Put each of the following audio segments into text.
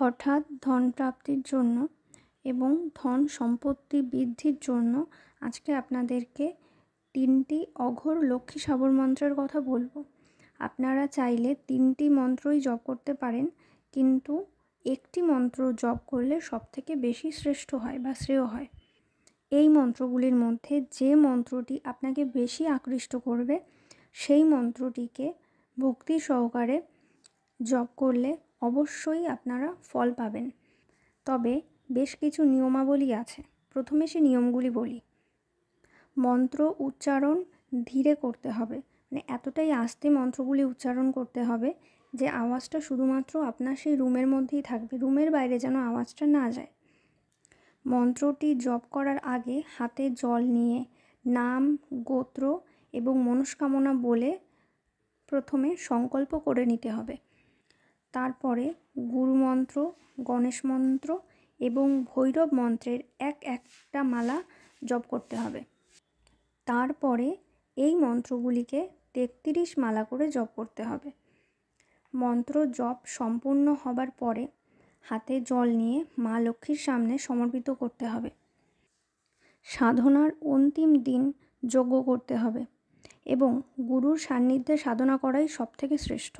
হঠাৎ ধন প্রাপ্তির জন্য এবং ধন সম্পত্তি বৃদ্ধির জন্য আজকে আপনাদেরকে 3টি অঘোর লক্ষ্মী সাবর মন্ত্রের কথা বলবো। আপনারা চাইলে 3টি মন্ত্রই জপ করতে পারেন, কিন্তু একটি মন্ত্র জপ করলে সবথেকে বেশি শ্রেষ্ঠ হয় বা শ্রেয় হয়। এই মন্ত্রগুলির মধ্যে যে মন্ত্রটি আপনাকে বেশি আকৃষ্ট করবে সেই মন্ত্রটিকে ভক্তি সহকারে জপ করলে অবশ্যই আপনারা ফল পাবেন। তবে বেশ কিছু নিয়মাবলী আছে। প্রথমে সে নিয়মগুলি বলি। মন্ত্র উচ্চারণ ধীরে করতে হবে, মানে এতটাই আস্তে মন্ত্রগুলি উচ্চারণ করতে হবে যে আওয়াজটা শুধুমাত্র আপনার সেই রুমের মধ্যেই থাকবে, রুমের বাইরে যেন আওয়াজটা না যায়। মন্ত্রটি জপ করার আগে হাতে জল নিয়ে নাম, গোত্র এবং মনস্কামনা বলে প্রথমে সংকল্প করে নিতে হবে। তারপরে গুরু মন্ত্র, গণেশ মন্ত্র এবং ভৈরব মন্ত্রের একটা মালা জপ করতে হবে। তারপরে এই মন্ত্রগুলিকে 33 মালা করে জপ করতে হবে। মন্ত্র জপ সম্পূর্ণ হবার পরে হাতে জল নিয়ে মা লক্ষ্মীর সামনে সমর্পিত করতে হবে। সাধনার অন্তিম দিন যজ্ঞ করতে হবে এবং গুরুর সান্নিধ্যে সাধনা করাই সবথেকে শ্রেষ্ঠ।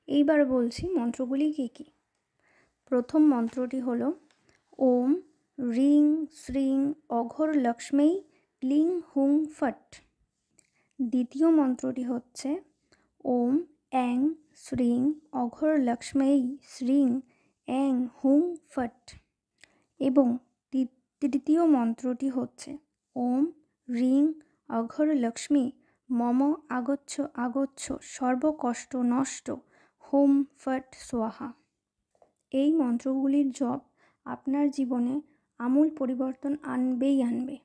এইবার বলছি মন্ত্রগুলি কী কী। প্রথম মন্ত্রটি হলো ওম রিং শ্রীং অঘোর লক্ষ্মী ক্লিং হুং ফট। দ্বিতীয় মন্ত্রটি হচ্ছে ওম অ্যাং শ্রীং অঘোর লক্ষ্মী শ্রীং অ্যাং হুং ফট। এবং তৃতীয় মন্ত্রটি হচ্ছে ওম রিং অঘোর লক্ষ্মী মম আগচ্ছ আগচ্ছ সর্বকষ্ট নষ্ট হুম ফট সোয়াহা। এই মন্ত্রগুলির জপ আপনার জীবনে আমূল পরিবর্তন আনবেই আনবে।